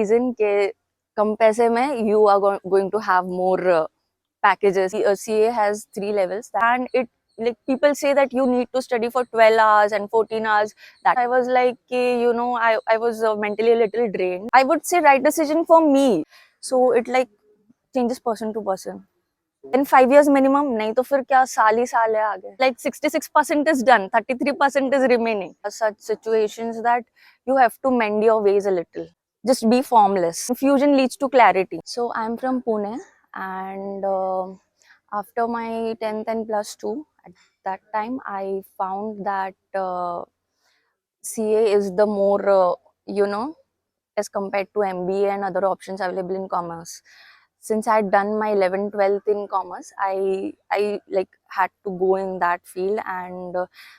reason के कम पैसे में you are going to have more packages. CA has 3 levels, and it like people say that you need to study for 12 hours and 14 hours. That I was like, I was mentally a little drained. I would say right decision for me. So it like changes person to person. In 5 years minimum, नहीं तो फिर क्या साल ही साल है आगे. Like 66% is done, 33% is remaining. Such situations that you have to mend your ways a little. Just be formless. Confusion leads to clarity. So I'm from Pune, and after my 10th and plus 2, at that time I found that CA is the more, as compared to MBA and other options available in commerce. Since I had done my 11th, 12th in commerce, I like had to go in that field, and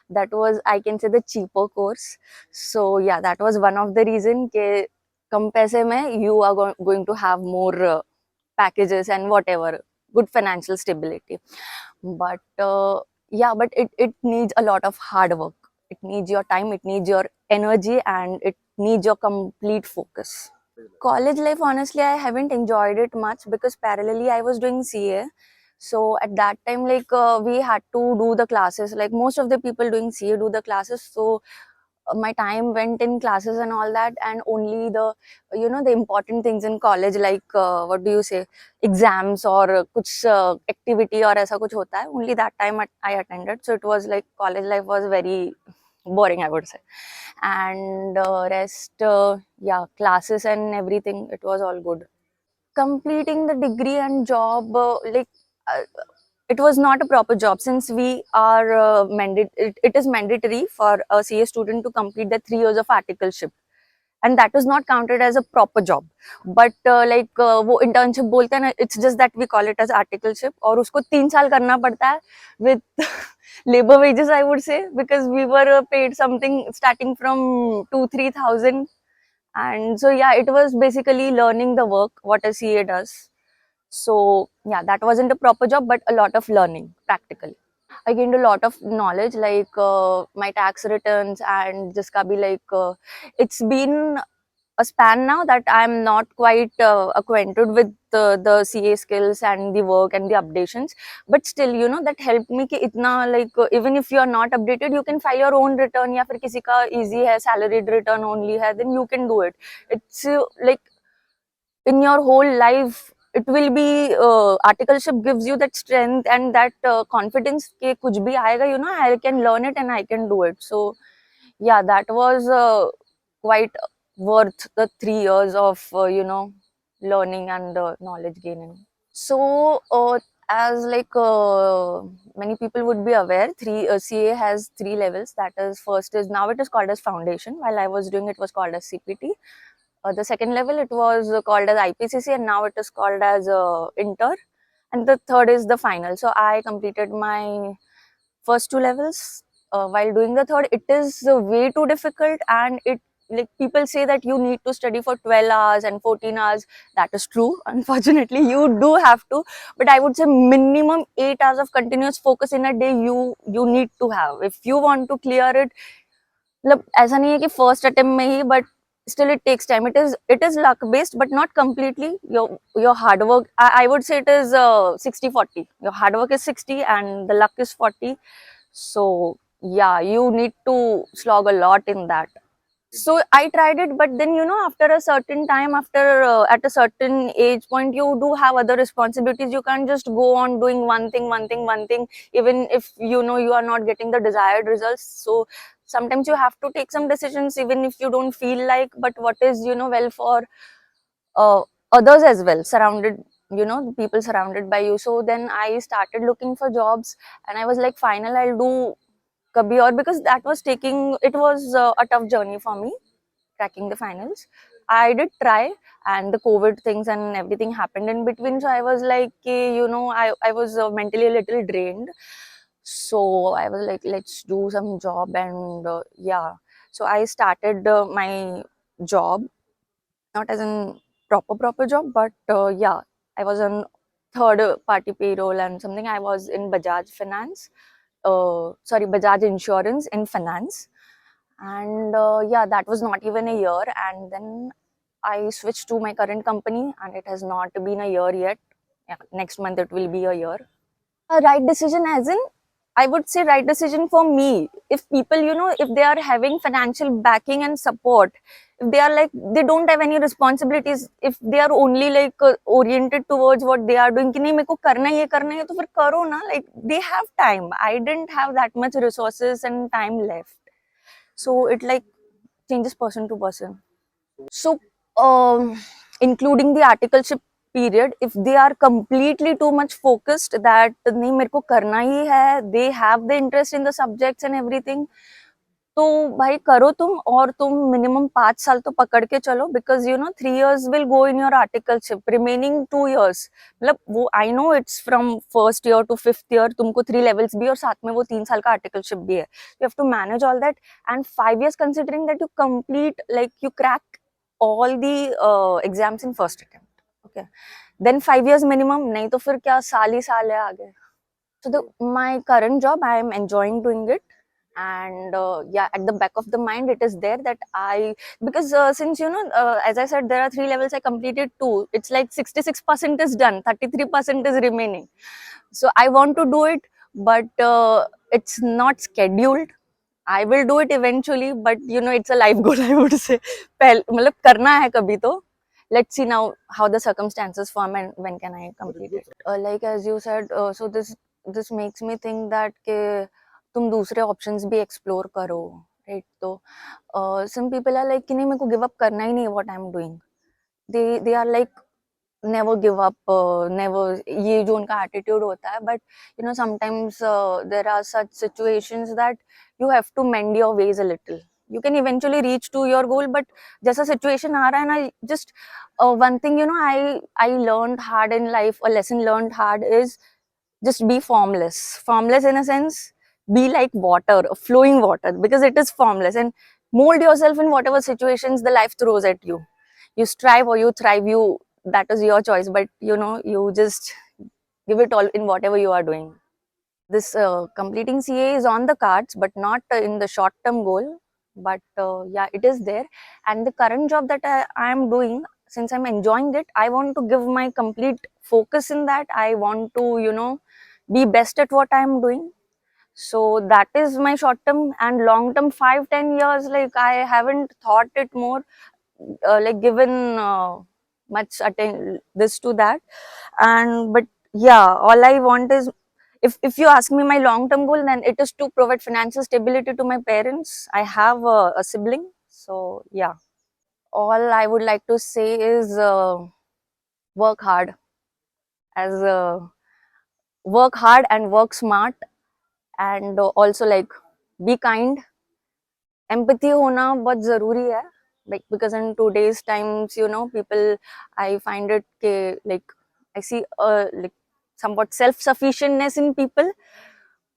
that was, I can say, the cheaper course. So yeah, that was one of the reason ke kam paise mein you are going to have more packages and whatever, good financial stability. But but it needs a lot of hard work. It needs your time, it needs your energy, and it needs your complete focus. College life, honestly, I haven't enjoyed it much because parallelly I was doing CA. So at that time, like we had to do the classes. Like most of the people doing CA do the classes. So my time went in classes and all that, and only the the important things in college, like what do you say, exams or kuch activity or aisa kuch hota hai, only that time I attended. So it was like college life was very boring, I would say. And rest, yeah, classes and everything, it was all good. Completing the degree and job, uh, it was not a proper job, since we are it is mandatory for a CA student to complete the 3 years of articleship, and that is not counted as a proper job. But वो internship बोलते हैं ना, it's just that we call it as articleship, और उसको 3 साल करना पड़ता है with labor wages, I would say, because we were paid something starting from 2-3 thousand. And so yeah, it was basically learning the work what a CA does. So yeah, that wasn't a proper job, but a lot of learning practically. I gained a lot of knowledge, like my tax returns, and jiska bhi like it's been a span now that I'm not quite acquainted with the CA skills and the work and the updations. But still, that helped me कि इतना like even if you are not updated, you can file your own return, या फिर किसी का easy है salaried return only है, then you can do it. It's like in your whole life it will be articleship gives you that strength and that confidence कि कुछ भी आएगा, I can learn it and I can do it. So yeah, that was quite worth the 3 years of learning and knowledge gaining. So as like many people would be aware, three CA has 3 levels. That is, first is, now it is called as foundation. While I was doing it was called as CPT. The second level, it was called as IPCC, and now it is called as inter. And the third is the final. So I completed my first 2 levels. While doing the third, it is way too difficult, and it, like people say that you need to study for 12 hours and 14 hours. That is true. Unfortunately, you do have to, but I would say minimum 8 hours of continuous focus in a day you need to have if you want to clear it. मतलब ऐसा नहीं है कि first attempt में ही, but still it takes time. It is luck based, but not completely. Your hard work, I would say it is 60-40. Your hard work is 60 and the luck is 40. So yeah, you need to slog a lot in that. So I tried it, but then after a certain time, after at a certain age point, you do have other responsibilities. You can't just go on doing one thing, even if you are not getting the desired results. So sometimes you have to take some decisions, even if you don't feel like, but what is well for uh, others as well, surrounded, the people surrounded by you. So then I started looking for jobs, and I was like, final, I'll do kabhi aur, because that was it was a tough journey for me, cracking the finals. I did try, and the COVID things and everything happened in between. So I was like, I was mentally a little drained. So I was like, let's do some job, and yeah. So I started my job, not as in proper job, but yeah, I was on third party payroll and something. I was in Bajaj Finance, Bajaj Insurance in finance. And yeah, that was not even a year. And then I switched to my current company, and it has not been a year yet. Yeah, next month it will be a year. A right decision, as in, I would say right decision for me. If people, if they are having financial backing and support, if they are like, they don't have any responsibilities, if they are only like oriented towards what they are doing, कि नहीं मेरे को करना ही है तो फिर करो ना, like they have time. I didn't have that much resources and time left, so it like changes person to person. So, including the articleship period, if they are completely too much focused that नहीं मेरे को करना ही है, they have the interest in the subjects and everything, तो भाई करो तुम, और तुम मिनिमम 5 साल तो पकड़ के चलो, because 3 years will go in your articleship, remaining 2 years, मतलब वो I know it's from first year to fifth year, तुमको 3 levels भी और साथ में वो 3 साल का आर्टिकलशिप भी है, you have to manage all that, and 5 years considering that you complete, like you crack all the exams in first attempt, okay, then 5 years minimum, नहीं तो फिर क्या साल ही साल है आगे. So my current job, I am enjoying doing it, and yeah, at the back of the mind it is there that because since as I said, there are 3 levels, I completed 2, it's like 66% is done, 33% is remaining, so I want to do it, but it's not scheduled. I will do it eventually, but it's a life goal, I would say. मतलब करना है कभी तो. Let's see now how the circumstances form and when can I complete it. Like as you said, so this makes me think that के तुम दूसरे options भी explore करो, right? तो some people are like कि नहीं मेरे को give up करना ही नहीं है what I'm doing. They are like never give up, never, ये जो उनका attitude होता है, but sometimes there are such situations that you have to mend your ways a little. You can eventually reach to your goal, but जैसा situation आ रहा है ना, just one thing I learned hard in life, a lesson learned hard is just be formless in a sense, be like water, flowing water, because it is formless, and mold yourself in whatever situations the life throws at you. You strive or you thrive, that is your choice, but you just give it all in whatever you are doing. This completing CA is on the cards, but not in the short term goal, but yeah, it is there. And the current job that I am doing, since I'm enjoying it, I want to give my complete focus in that. I want to be best at what I am doing, so that is my short term. And long term, 5-10 years, like I haven't thought it more, like given much this to that. And but yeah, all I want is, if you ask me my long term goal, then it is to provide financial stability to my parents. I have a sibling, so yeah, all I would like to say is work hard, as work hard and work smart, and also like be kind. Empathy होना बहुत जरूरी है, like because in today's times people, I find it like I see like somewhat self sufficientness in people,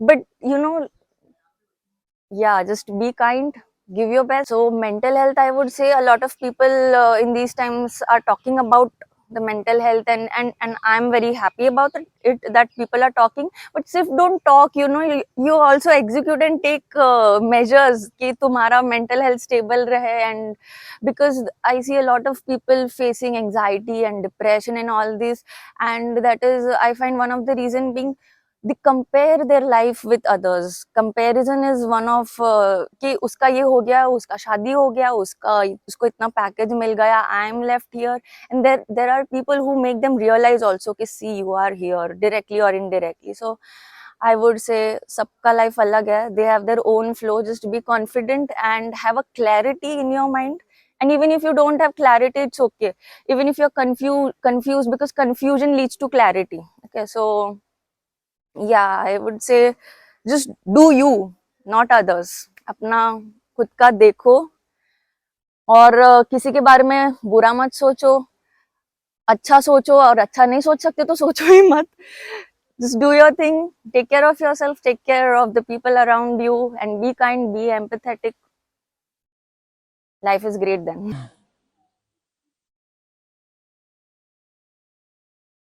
but yeah, just be kind, give your best. So mental health, I would say a lot of people in these times are talking about the mental health, and I'm very happy about it that people are talking. But if don't talk, you also execute and take measures कि तुम्हारा mental health stable रहे. And because I see a lot of people facing anxiety and depression and all this, and that is, I find one of the reason being they compare their life with others. Comparison is one of कि उसका ये हो गया, उसका शादी हो गया, उसको इतना पैकेज मिल गया, I am left here. And there are people who make them realize also कि see, you are here directly or indirectly. So I would say सबका life अलग है, they have their own flow. Just be confident and have a clarity in your mind. And even if you don't have clarity, it's okay. Even if you're confused, because confusion leads to clarity. Okay, so yeah, I would say just do you, not others. अपना खुद का देखो, और किसी के बारे में बुरा मत सोचो, अच्छा सोचो, और अच्छा नहीं सोच सकते तो सोचो ही मत. Just do your thing, take care of yourself, take care of the people around you, and be kind, be empathetic. Life is great then.